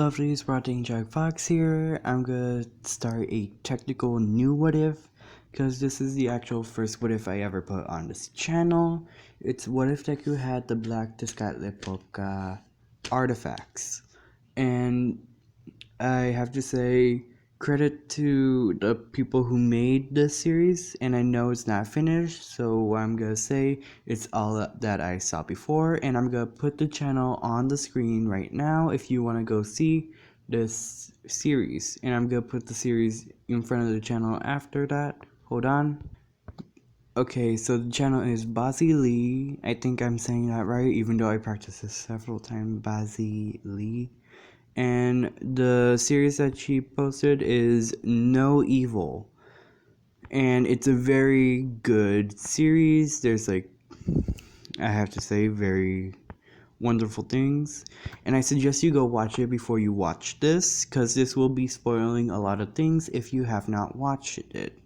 lovelies, Rotting Jack Fox here. I'm gonna start a technical new what if, because this is the actual first what if I ever put on this channel. It's what if Deku had the black tezcatlipoca artifacts. And I have to say credit to the people who made this series, and I know it's not finished, so I'm gonna say it's all that I saw before, and I'm gonna put the channel on the screen right now if you want to go see this series, and I'm gonna put the series in front of the channel after that. Hold on. Okay, so the channel is Bazzy Lee. I think I'm saying that right, even though I practiced this several times. Bazzy Lee. And the series that she posted is No Evil, and it's a very good series. There's I have to say, very wonderful things, and I suggest you go watch it before you watch this, because this will be spoiling a lot of things if you have not watched it.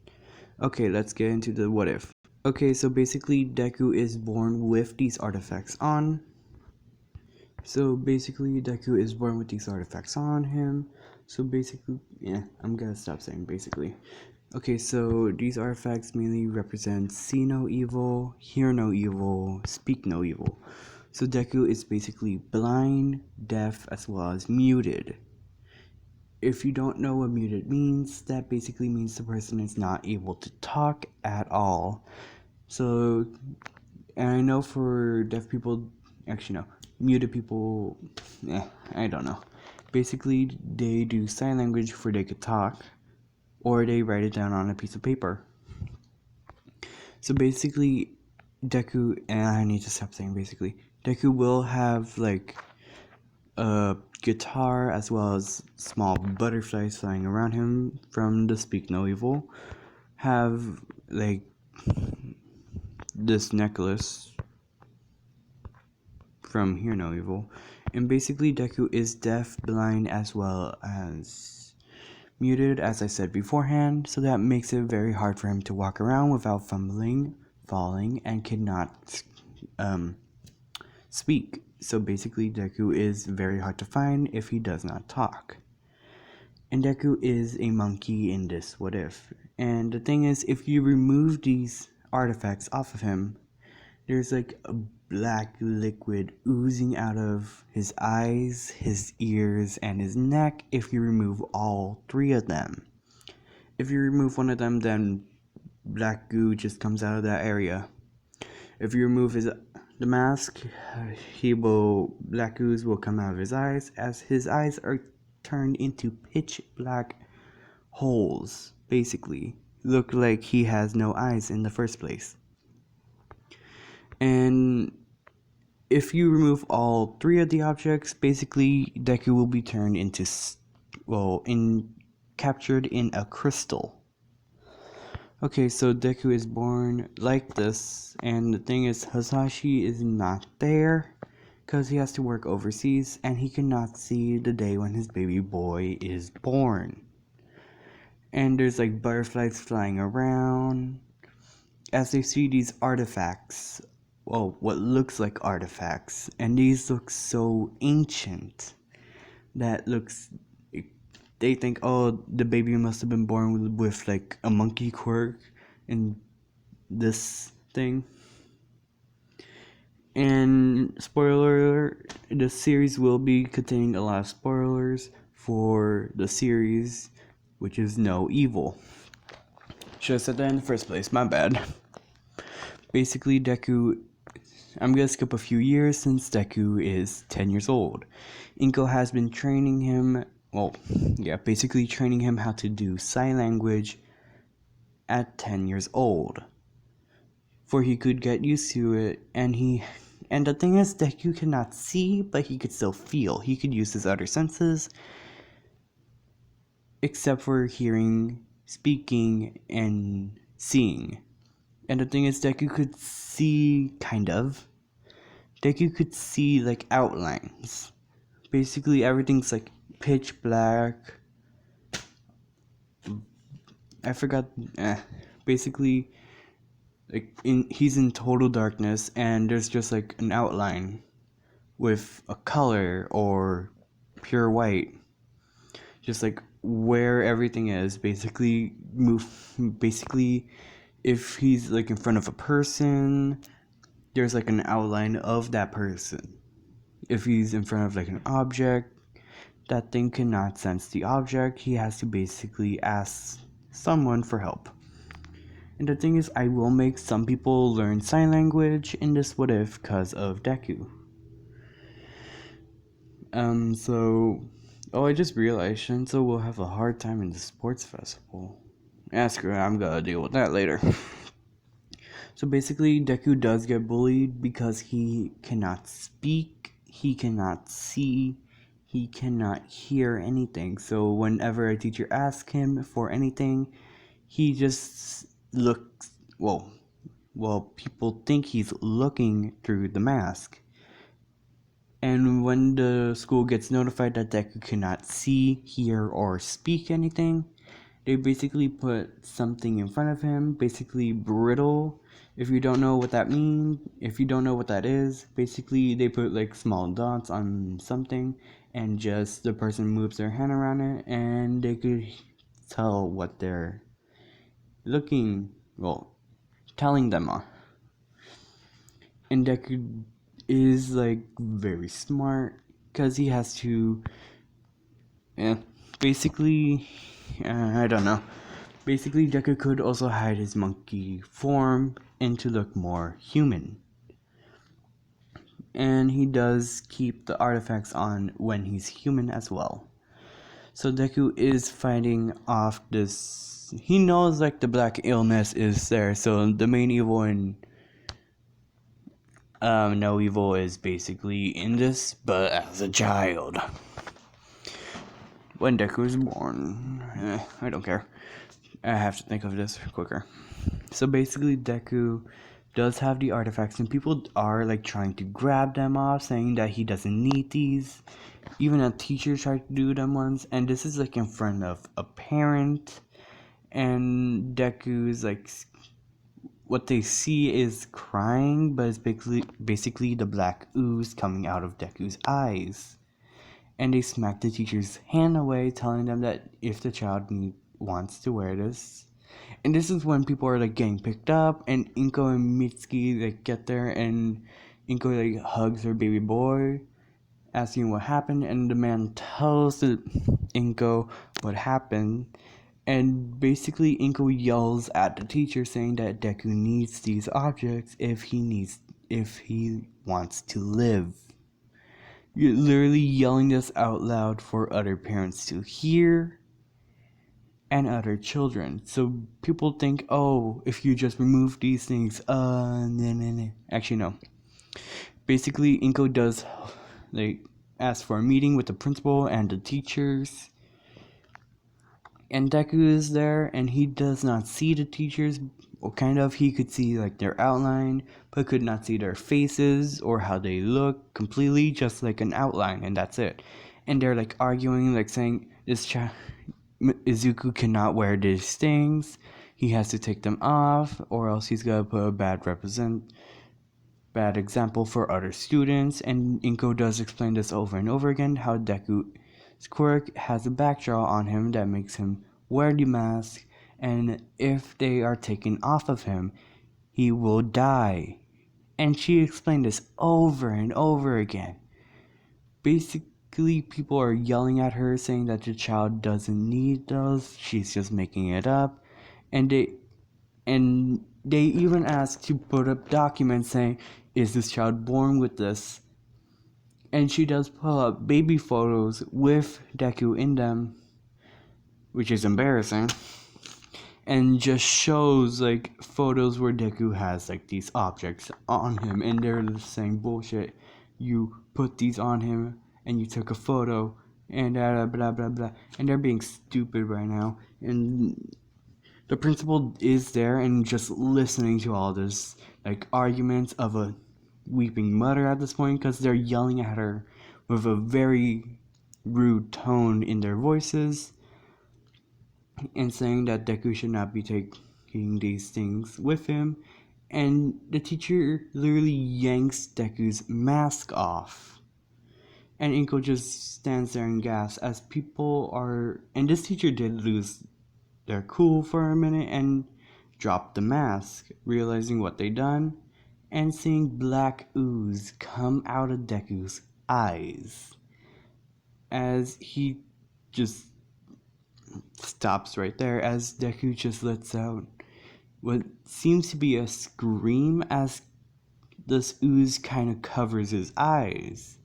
Okay, let's get into the what if. Okay, so basically Deku is born with these artifacts on. Deku is born with these artifacts on him. So basically, yeah, I'm gonna stop saying basically. Okay, so these artifacts mainly represent see no evil, hear no evil, speak no evil. So Deku is basically blind, deaf, as well as muted. If you don't know what muted means, that basically means the person is not able to talk at all. So, and I know for deaf people, actually no, muted people, I don't know. Basically, they do sign language before they could talk, or they write it down on a piece of paper. So basically, Deku, and I need to stop saying basically, Deku will have like a guitar as well as small butterflies flying around him from the Speak No Evil. Have like this necklace from Hear No Evil, and basically Deku is deaf, blind, as well as muted, as I said beforehand, so that makes it very hard for him to walk around without fumbling, falling, and cannot speak. So basically Deku is very hard to find if he does not talk. And Deku is a monkey in this what if. And the thing is, if you remove these artifacts off of him, there's like a black liquid oozing out of his eyes, his ears, and his neck if you remove all three of them. If you remove one of them, then black goo just comes out of that area. If you remove the mask, black ooze will come out of his eyes, as his eyes are turned into pitch black holes. Basically, look like he has no eyes in the first place. And if you remove all three of the objects, basically Deku will be turned into, captured in a crystal. Okay, so Deku is born like this, and the thing is, Hasashi is not there because he has to work overseas, and he cannot see the day when his baby boy is born. And there's like butterflies flying around as they see these artifacts. Well, what looks like artifacts, and these look so ancient that they think, oh, the baby must have been born with like a monkey quirk and this thing. And spoiler, the series will be containing a lot of spoilers for the series, which is No Evil. Should have said that in the first place, my bad. Basically, Deku, I'm gonna skip a few years since Deku is 10 years old. Inko has been training him, basically training him how to do sign language at 10 years old, for he could get used to it. And the thing is, Deku cannot see, but he could still feel. He could use his other senses, except for hearing, speaking, and seeing. And the thing is, Deku could see, kind of. Deku could see, like, outlines. Basically, everything's, like, pitch black. I forgot. Basically, like, he's in total darkness, and there's just, like, an outline with a color or pure white. just like where everything is. Basically, if he's like in front of a person, there's like an outline of that person. If he's in front of like an object, that thing cannot sense the object. He has to basically ask someone for help. And the thing is, I will make some people learn sign language in this what if because of Deku. I just realized Shinzo will have a hard time in the sports festival. Ask her, I'm gonna deal with that later. So basically, Deku does get bullied because he cannot speak, he cannot see, he cannot hear anything. So whenever a teacher asks him for anything, he just looks, people think he's looking through the mask. And when the school gets notified that Deku cannot see, hear, or speak anything, they basically put something in front of him, basically brittle. If you don't know what that means, if you don't know what that is, basically they put like small dots on something and just the person moves their hand around it and they could tell what they're telling them on. And Deku is like very smart because he has to basically I don't know. Basically, Deku could also hide his monkey form and to look more human. And he does keep the artifacts on when he's human as well. So Deku is fighting off this. He knows like the black illness is there. So the main evil in No Evil is basically in this, but as a child. When Deku was born, I don't care. I have to think of this quicker. So basically, Deku does have the artifacts, and people are like trying to grab them off, saying that he doesn't need these. Even a teacher tried to do them once, and this is like in front of a parent. And Deku's like, what they see is crying, but it's basically the black ooze coming out of Deku's eyes. And they smack the teacher's hand away, telling them that if the child wants to wear this. And this is when people are like getting picked up, and Inko and Mitsuki like get there, and Inko like hugs her baby boy, asking what happened, and the man tells Inko what happened. And basically Inko yells at the teacher saying that Deku needs these objects if he wants to live. You're literally yelling this out loud for other parents to hear and other children. So people think, oh, if you just remove these things, no. Actually, no. Basically, Inko does like ask for a meeting with the principal and the teachers. And Deku is there, and he does not see the teachers. Or kind of, he could see like their outline, but could not see their faces or how they look completely, just like an outline, and that's it. And they're like arguing, like saying Izuku cannot wear these things. He has to take them off, or else he's gonna put a bad example for other students. And Inko does explain this over and over again, how Deku's quirk has a backdraw on him that makes him wear the mask, and if they are taken off of him, he will die. And she explained this over and over again. Basically, people are yelling at her, saying that the child doesn't need those, she's just making it up. And they even ask to put up documents saying, is this child born with this? And she does pull up baby photos with Deku in them, which is embarrassing. And just shows like photos where Deku has like these objects on him, and they're just saying bullshit. You put these on him and you took a photo and blah blah blah blah, and they're being stupid right now. And the principal is there and just listening to all this like arguments of a weeping mother at this point, because they're yelling at her with a very rude tone in their voices and saying that Deku should not be taking these things with him. And the teacher literally yanks Deku's mask off. And Inko just stands there and gasps as people are. And this teacher did lose their cool for a minute and drop the mask, realizing what they done, and seeing black ooze come out of Deku's eyes as he just stops right there as Deku just lets out what seems to be a scream as this ooze kind of covers his eyes.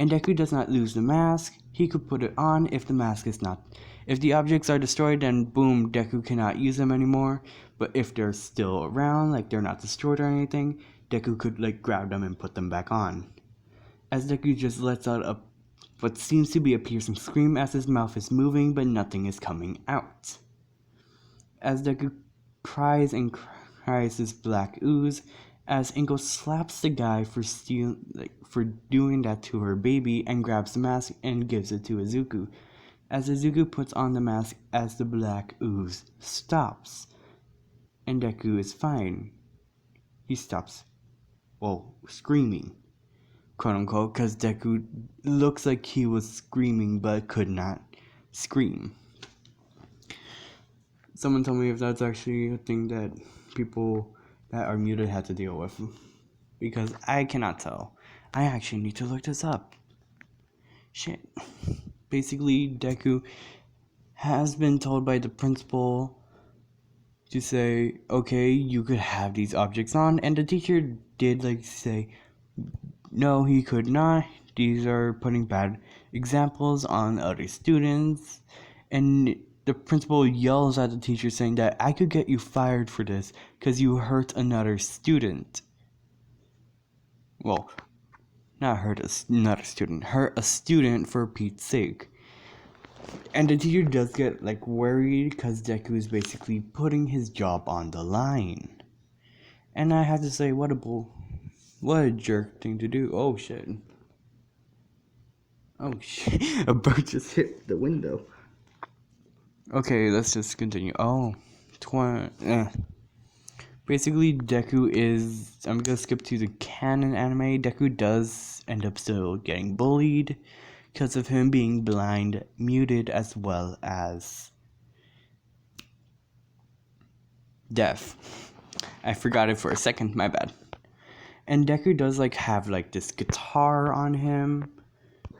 And Deku does not lose the mask. He could put it on if the mask is not. If the objects are destroyed, then boom, Deku cannot use them anymore. But if they're still around, like they're not destroyed or anything, Deku could like grab them and put them back on. As Deku just lets out a what seems to be a piercing scream as his mouth is moving but nothing is coming out. As Deku cries and cries this black ooze, as Inko slaps the guy for doing that to her baby and grabs the mask and gives it to Izuku. As Izuku puts on the mask as the black ooze stops. And Deku is fine. He stops, screaming, quote unquote, because Deku looks like he was screaming but could not scream. Someone tell me if that's actually a thing that people that are muted had to deal with, because I cannot tell. I actually need to look this up. Shit. Basically, Deku has been told by the principal to say, okay, you could have these objects on, and the teacher did say, no, he could not. These are putting bad examples on other students. And the principal yells at the teacher saying that I could get you fired for this because you hurt another student. Well, not hurt another student, hurt a student for Pete's sake. And the teacher does get worried because Deku is basically putting his job on the line. And I have to say, what a jerk thing to do. Oh shit. A bird just hit the window. Okay, let's just continue. Basically, Deku is. I'm gonna skip to the canon anime. Deku does end up still getting bullied because of him being blind, muted, as well as deaf. I forgot it for a second, my bad. And Deku does have this guitar on him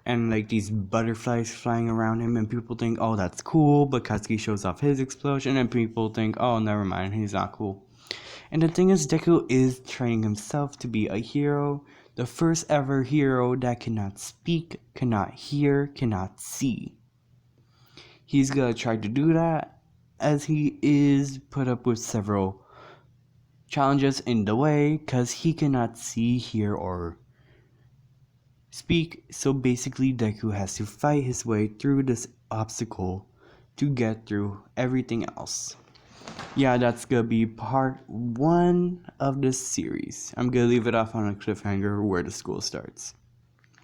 and these butterflies flying around him, and people think, oh, that's cool, but Katsuki shows off his explosion, and people think, oh, never mind, he's not cool. And the thing is, Deku is training himself to be a hero, the first ever hero that cannot speak, cannot hear, cannot see. He's gonna try to do that, as he is put up with several challenges in the way, because he cannot see, hear, or speak. So basically, Deku has to fight his way through this obstacle to get through everything else. Yeah, that's gonna be part 1 of this series. I'm gonna leave it off on a cliffhanger where the school starts.